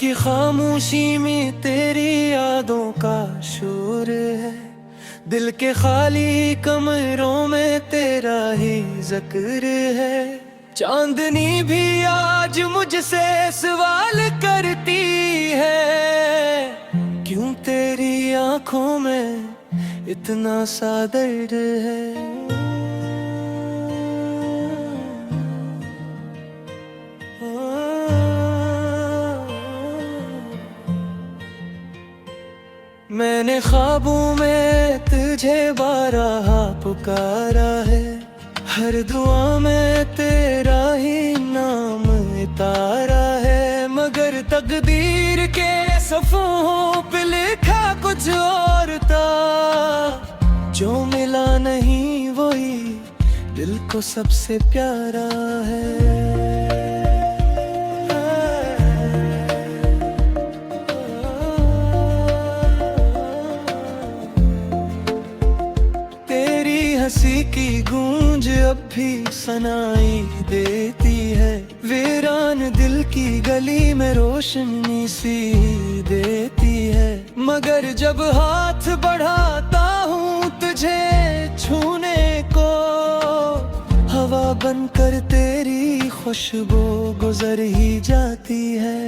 की खामोशी में तेरी यादों का शोर है, दिल के खाली कमरों में तेरा ही जिक्र है। चांदनी भी आज मुझसे सवाल करती है, क्यों तेरी आंखों में इतना सा दर्द है। मैंने ख्वाबों में तुझे बारहा पुकारा है, हर दुआ में तेरा ही नाम उतारा है। मगर तकदीर के सफ़ों पे लिखा कुछ और था, जो मिला नहीं वही दिल को सबसे प्यारा है। हंसी की गूंज अब भी सुनाई देती है, वीरान दिल की गली में रोशनी सी देती है। मगर जब हाथ बढ़ाता हूँ तुझे छूने को, हवा बनकर तेरी खुशबू गुजर ही जाती है।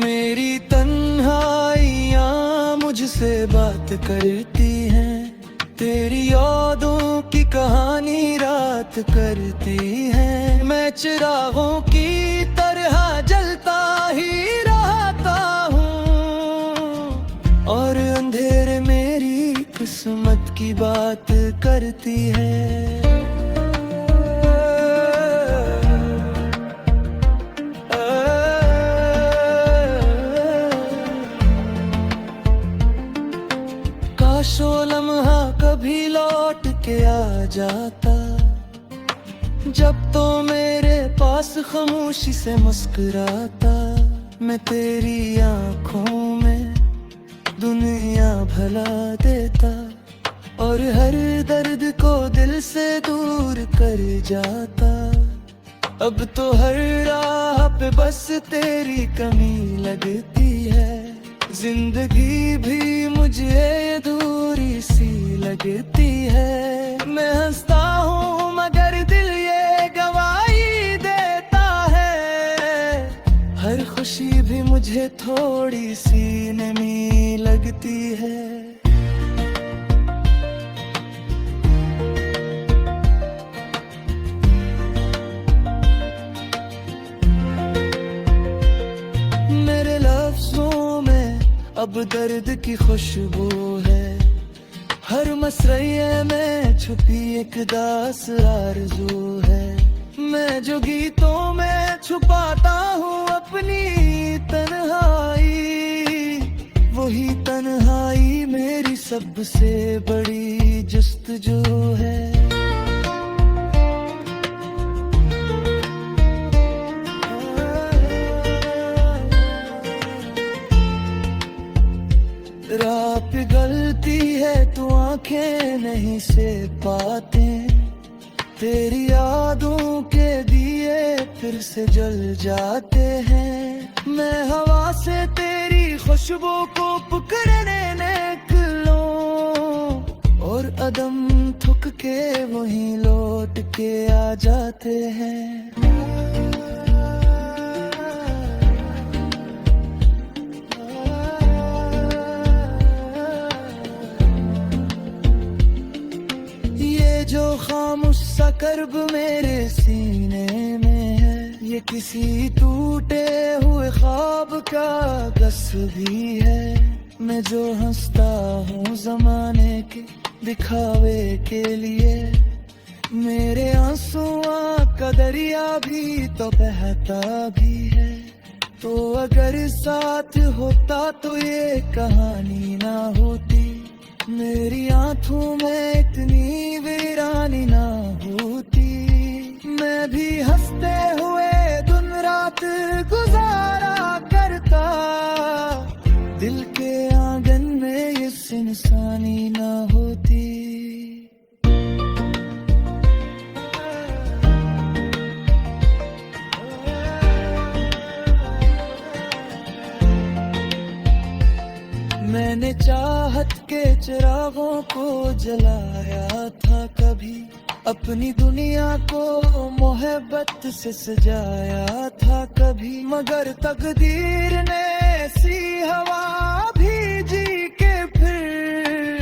मेरी तन्हाइयाँ मुझसे बात करती हैं, तेरी यादों की कहानी रात करती है। मैं चिरागों की तरह जलता ही रहता हूँ, और अंधेरे मेरी किस्मत की बात करती है। काश वो लम्हा कभी लौट के आ जाता, जब तो मेरे पास खामोशी से मुस्कुराता। मैं तेरी आंखों में दुनिया भला देता, और हर दर्द को दिल से दूर कर जाता। अब तो हर राह पे बस तेरी कमी लगती है, जिंदगी भी मुझे अधूरी सी लगती है। मैं हंसता हूँ मगर दिल ये गवाही देता है, हर खुशी भी मुझे थोड़ी सी नमी लगती है। मेरे लफ्ज़ों में अब दर्द की खुशबू है, हर मसरये में छुपी एक दास आरज़ू है। मैं जो गीतों में छुपाता हूँ अपनी तन्हाई, वही तन्हाई मेरी सबसे बड़ी जस्तजू है। राह पे गलती है तो आंखें नहीं से पाते, तेरी यादों के दिए फिर से जल जाते हैं। मैं हवा से तेरी खुशबू को पकड़ने निकलूं, और अदम थक के वहीं लौट के आ जाते हैं। जो खामोश सा कर्ब मेरे सीने में है, ये किसी टूटे हुए ख्वाब का गस भी है। मैं जो हंसता हूँ जमाने के दिखावे के लिए, मेरे आंसुओं का दरिया भी तो बहता भी है। तो अगर साथ होता तो ये कहानी ना होती, मेरी आंखों में इतनी वीरानी ना होती। मैं भी हंसते हुए दिन रात गुजारा करता, दिल के आंगन में ये इंसानी ना हो। मैंने चाहत के चिरागों को जलाया था कभी, अपनी दुनिया को मोहब्बत से सजाया था कभी, मगर तकदीर ने ऐसी हवा भेजी के फिर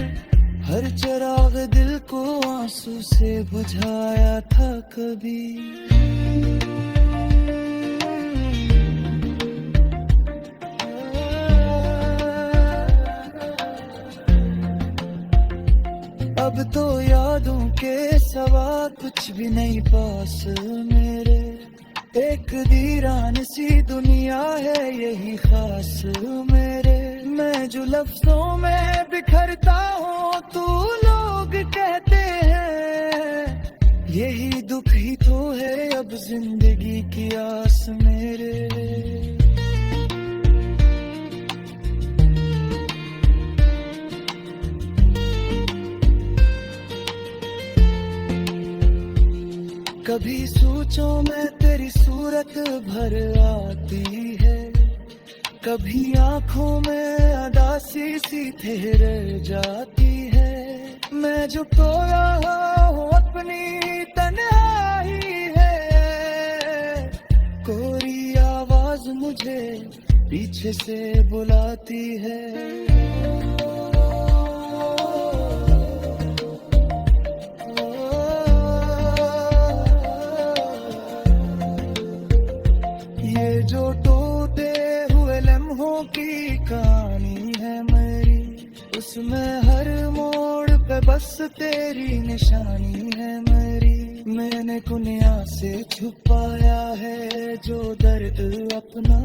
हर चिराग दिल को आंसू से बुझाया था कभी। अब तो यादों के सवा कुछ भी नहीं पास मेरे, एक वीरान सी दुनिया है यही खास मेरे। मैं जो लफ्जों में बिखरता हूँ तू लोग कहते हैं, यही दुख ही तो है अब जिंदगी की आस मेरे। कभी सोचों में तेरी सूरत भर आती है, कभी आंखों में अदासी सी ठहर जाती है। मैं जो तो रहा हूँ अपनी तन्हाई है, कोरी आवाज मुझे पीछे से बुलाती है। जो टूटे हुए लम्हों की कहानी है मेरी, उसमें हर मोड़ पे बस तेरी निशानी है मेरी। मैंने कुनिया से छुपाया है जो दर्द अपना,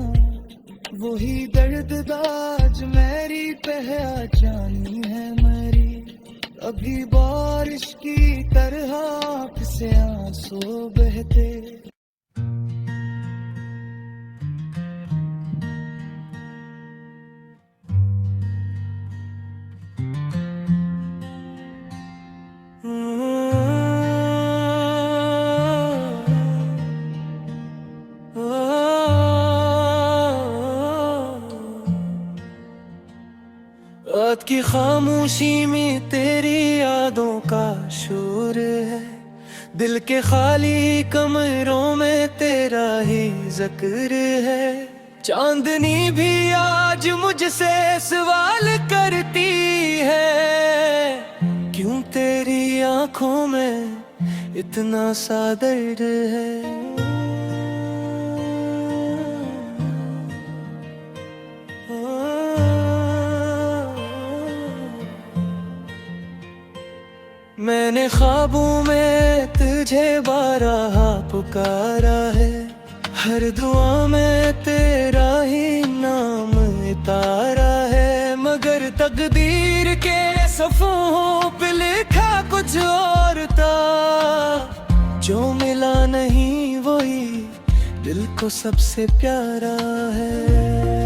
वही दर्द आज मेरी पहचानी है मेरी। अभी बारिश की तरह आँख से आंसू बहते, रात की खामोशी में तेरी यादों का शोर है, दिल के खाली कमरों में तेरा ही जिक्र है। चांदनी भी आज मुझसे सवाल करती है, क्यों तेरी आंखों में इतना सा दर्द है। मैंने ख्वाबों में तुझे बारहा पुकारा है, हर दुआ में तेरा ही नाम उतारा है। मगर तकदीर के सफ़ों पे लिखा कुछ और था, जो मिला नहीं वही दिल को सबसे प्यारा है।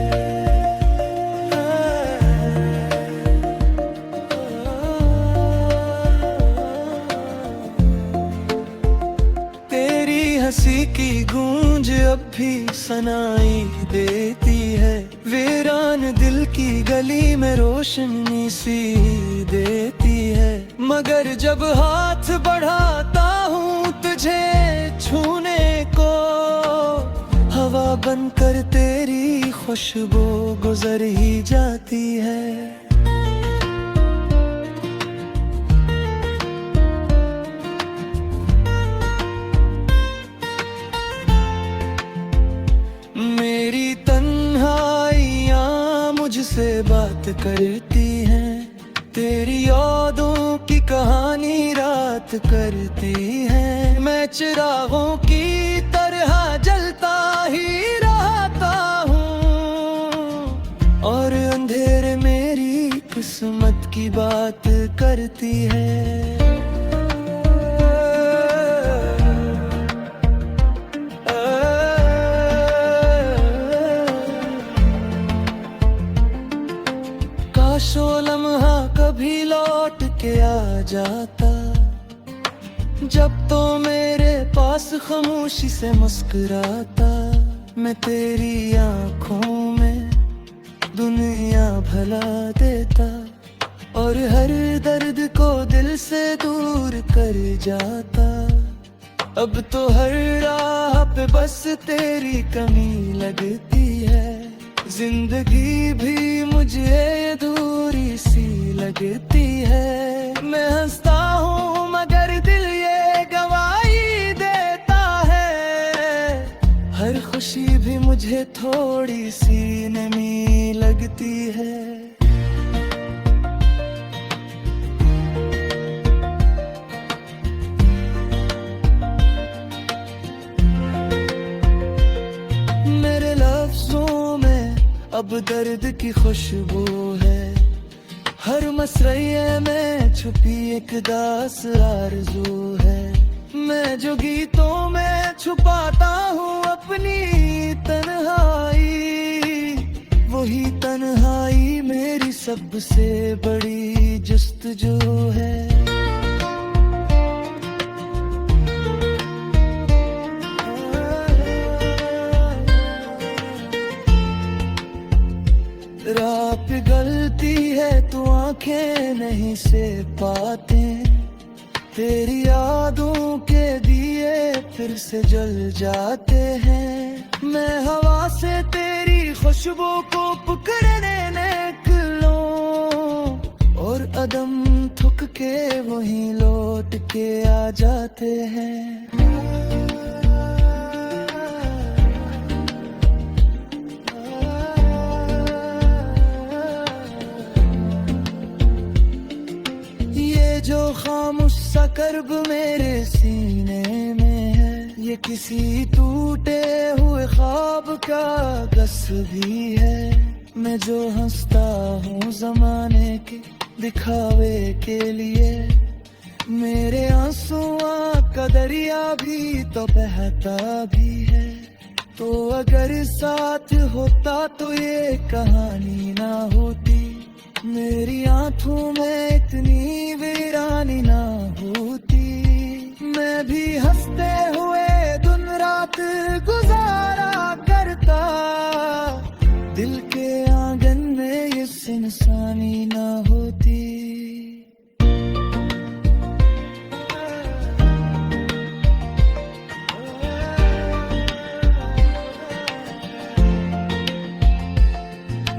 हंसी की गूंज अब भी सुनाई देती है, वीरान दिल की गली में रोशनी सी देती है। मगर जब हाथ बढ़ाता हूँ तुझे छूने को, हवा बनकर तेरी खुशबू गुजर ही जाती है। मेरी तन्हाइयाँ मुझसे बात करती हैं, तेरी यादों की कहानी रात करती है। मैं चिरागों की तरह जलता ही रहता हूँ, और अंधेरे मेरी किस्मत की बात करती है। काश वो लम्हा कभी लौट के आ जाता, जब तो मेरे पास खामोशी से मुस्कुराता। मैं तेरी आंखों में दुनिया भला देता और हर दर्द को दिल से दूर कर जाता। अब तो हर राह पे बस तेरी कमी लगती है, जिंदगी भी मुझे अधूरी सी लगती है। मैं हंसता हूँ मगर दिल ये गवाही देता है, हर खुशी भी मुझे थोड़ी सी नमी लगती है। मेरे लफ्जों में अब दर्द की खुशबू है, हर मसरये में छुपी एक दास आरज़ू है। मैं जो गीतों में छुपाता हूँ अपनी तन्हाई, वही तन्हाई मेरी सबसे बड़ी जस्तजू है। राह पे गलती है तो आंखें नहीं से पाते, तेरी यादों के दिए फिर से जल जाते हैं। मैं हवा से तेरी खुशबू को पकड़ने निकलूं और अदम थक के वहीं लौट के आ जाते हैं। जो खामोश सा कर्ब मेरे सीने में है, ये किसी टूटे हुए ख्वाब का गस भी है। मैं जो हंसता हूँ जमाने के दिखावे के लिए, मेरे आंसुओं का दरिया भी तो बहता भी है। तो अगर साथ होता तो ये कहानी ना होती, मेरी आंखों में इतनी वीरानी ना होती। मैं भी हंसते हुए दिन रात गुजारा करता, दिल के आंगन में ये इंसानी ना होती।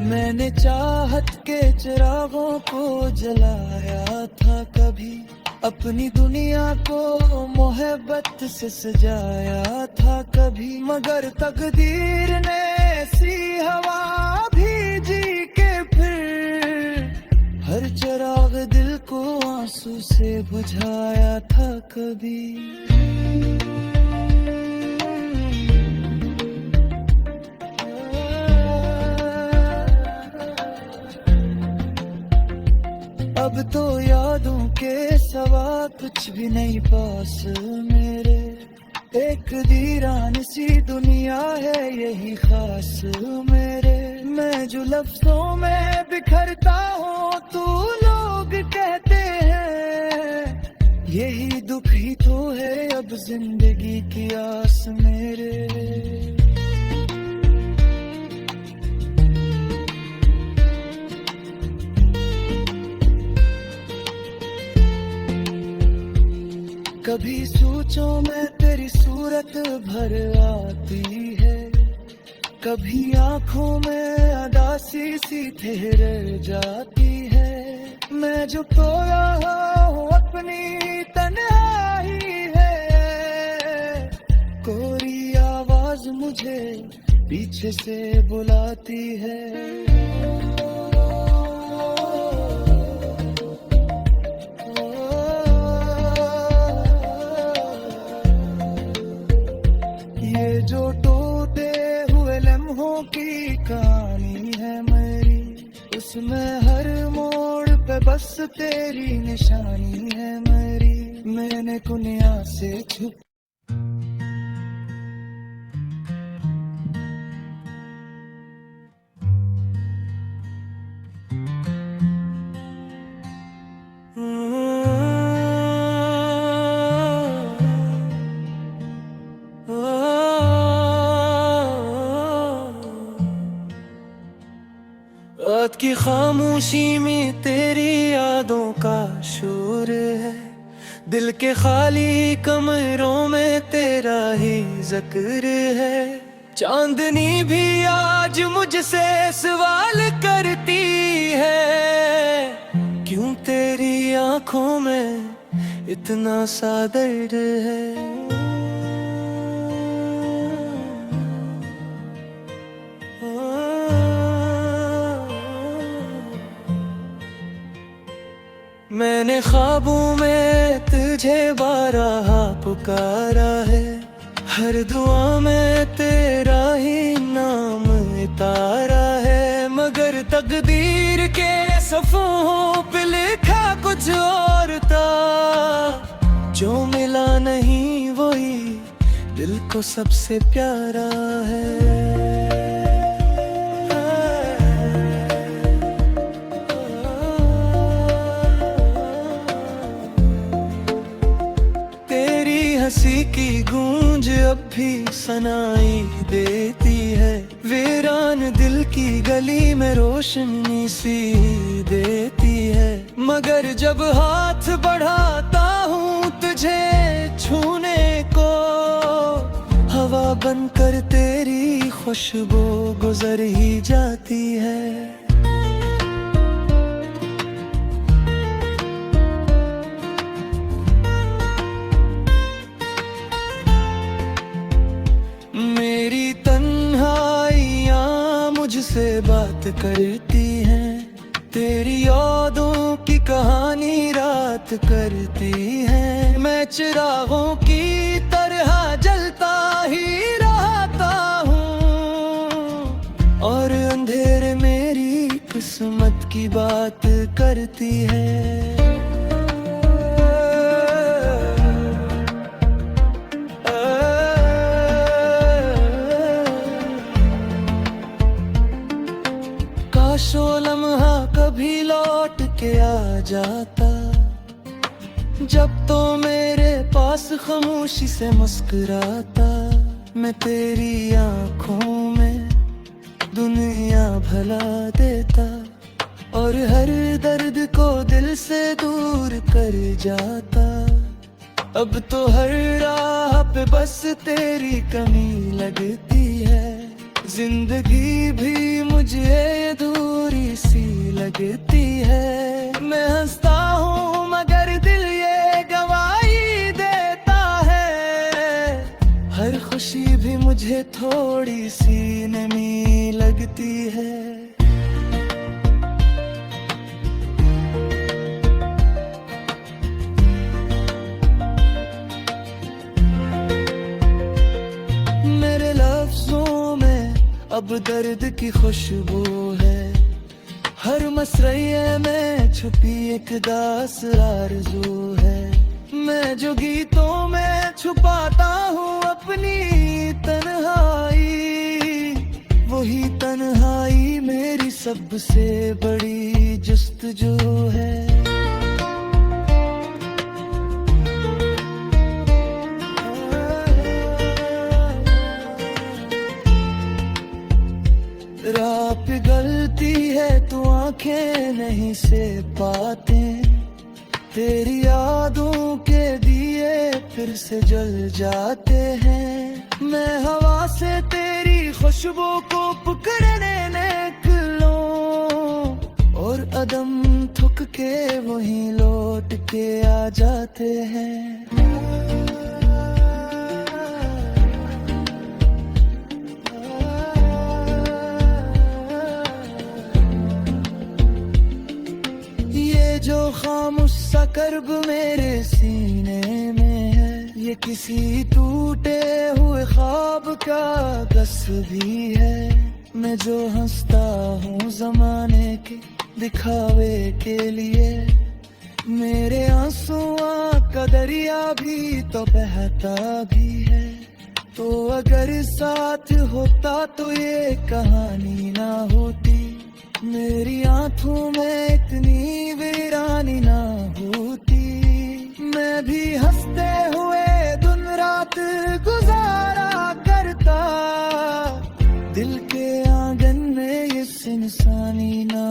मैंने चाहत के चिरागों को जलाया था कभी, अपनी दुनिया को मोहब्बत से सजाया था कभी। मगर तकदीर ने ऐसी हवा भेजी के फिर हर चिराग दिल को आंसू से बुझाया था कभी। अब तो यादों के सवा कुछ भी नहीं पास मेरे, एक वीरान सी दुनिया है यही खास मेरे। मैं जो लफ्जों में बिखरता हूँ तू लोग कहते हैं, यही दुख ही तो है अब जिंदगी की आस मेरे। कभी सोचों में तेरी सूरत भर आती है, कभी आंखों में अदासी सी ठहर जाती है। मैं जो खोया हूँ अपनी तन्हाई है, कोरी आवाज मुझे पीछे से बुलाती है। जो टूटे हुए लम्हों की कहानी है मेरी, उसमें हर मोड़ पे बस तेरी निशानी है मेरी। मैंने दुनिया से छुप रात की खामोशी में तेरी यादों का शोर है, दिल के खाली कमरों में तेरा ही जिक्र है। चांदनी भी आज मुझसे सवाल करती है, क्यों तेरी आंखों में इतना सा दर्द है। मैंने ख्वाबों में तुझे बारहा पुकारा है, हर दुआ में तेरा ही नाम उतारा है। मगर तकदीर के सफ़ों पे लिखा कुछ और था, जो मिला नहीं वही दिल को सबसे प्यारा है। हंसी की गूंज अब भी सुनाई देती है, वीरान दिल की गली में रोशनी सी देती है। मगर जब हाथ बढ़ाता हूँ तुझे छूने को, हवा बनकर तेरी खुशबू गुजर ही जाती है। मेरी तन्हाइयाँ मुझसे बात करती हैं, तेरी यादों की कहानी रात करती है। मैं चिरागों की तरह जलता ही रहता हूँ, और अंधेरे मेरी किस्मत की बात करती है। काशो लम्हा कभी लौट के आ जाता, जब तो मेरे पास खामोशी से मुस्कुराता। मैं तेरी आंखों में दुनिया भला देता, और हर दर्द को दिल से दूर कर जाता। अब तो हर राह पे बस तेरी कमी लगती है, जिंदगी भी मुझे अधूरी सी लगती है। मैं हंसता हूँ मगर दिल ये गवाही देता है, हर खुशी भी मुझे थोड़ी सी नमी लगती है। मेरे लफ्जों में अब दर्द की खुशबू है, हर मसरये में छुपी एक दास आरज़ू है। मैं जो गीतों में छुपाता हूँ अपनी तन्हाई, वही तन्हाई मेरी सबसे बड़ी जुस्तजू है। राह पिघलती है तो आंखें नहीं से पाते, तेरी यादों के दिए फिर से जल जाते हैं। मैं हवा से तेरी खुशबू को पकड़ने निकलूं, और अदम थक के वहीं लौट के आ जाते हैं। जो खामोश सा कर्ब मेरे सीने में है, ये किसी टूटे हुए ख्वाब का गस भी है। मैं जो हंसता हूँ जमाने के दिखावे के लिए, मेरे आंसुओं का दरिया भी तो बहता भी है। तो अगर साथ होता तो ये कहानी ना होती, मेरी आंखों में इतनी वीरानी ना होती। मैं भी हंसते हुए दिन रात गुजारा करता, दिल के आंगन में इस इंसानी ना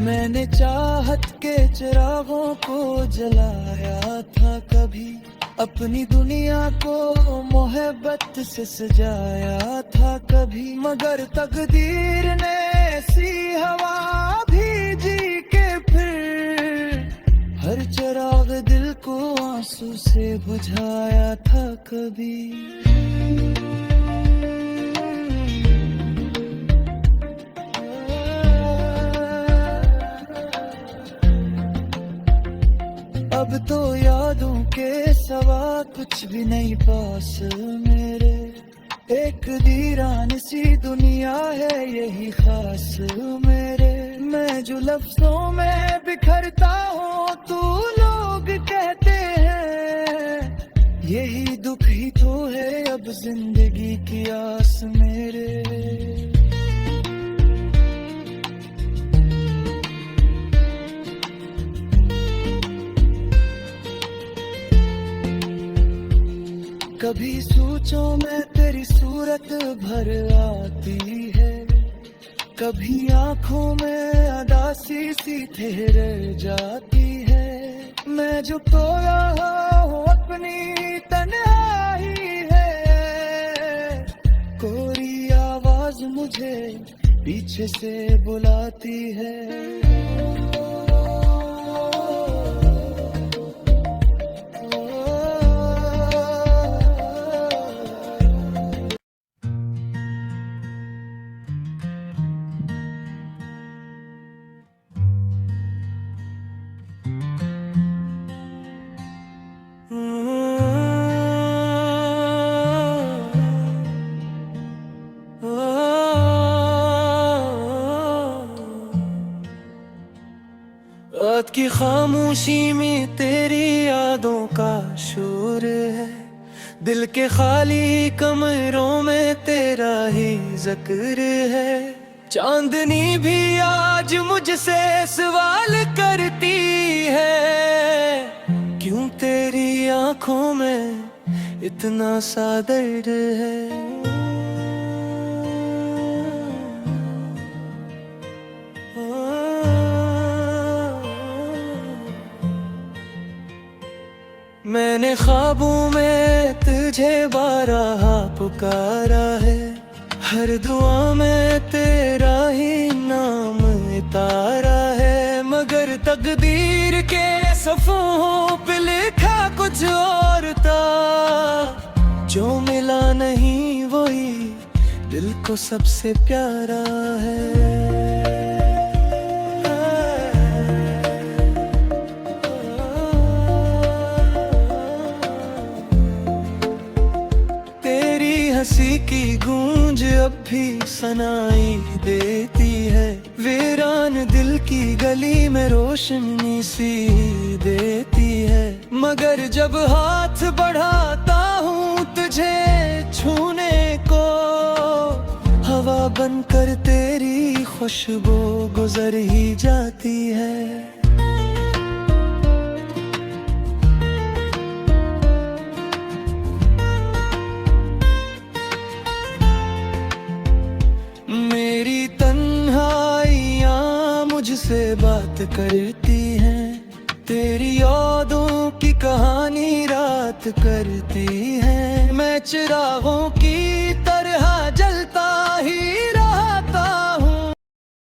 मैंने चाहत के चिरागों को जलाया था कभी, अपनी दुनिया को मोहब्बत से सजाया था कभी, मगर तकदीर ने ऐसी हवा भेजी के फिर हर चिराग दिल को आंसू से बुझाया था कभी। अब तो यादों के सवा कुछ भी नहीं पास मेरे, एक वीरान सी दुनिया है यही खास मेरे। मैं जो लफ्जों में बिखरता हूँ तू लोग कहते हैं, यही दुख ही तो है अब जिंदगी की आस मेरे। कभी सोचों में तेरी सूरत भर आती है, कभी आंखों में अदासी सी ठहर जाती है। मैं जो खोया हूँ अपनी तन्हाई है, कोई आवाज मुझे पीछे से बुलाती है। रात की खामोशी में तेरी यादों का शोर है, दिल के खाली कमरों में तेरा ही जिक्र है। चांदनी भी आज मुझसे सवाल करती है, क्यों तेरी आंखों में इतना सा दर्द है। मैंने ख्वाबों में तुझे बारहा पुकारा है, हर दुआ में तेरा ही नाम उतारा है, मगर तकदीर के सफ़ों पे लिखा कुछ और था। जो मिला नहीं वही दिल को सबसे प्यारा है। हंसी की गूंज अब भी सुनाई देती है, वीरान दिल की गली में रोशनी सी देती है। मगर जब हाथ बढ़ाता हूँ तुझे छूने को, हवा बनकर तेरी खुशबू गुजर ही जाती है। मेरी तन्हाइयाँ मुझसे बात करती हैं, तेरी यादों की कहानी रात करती है। मैं चिरागों की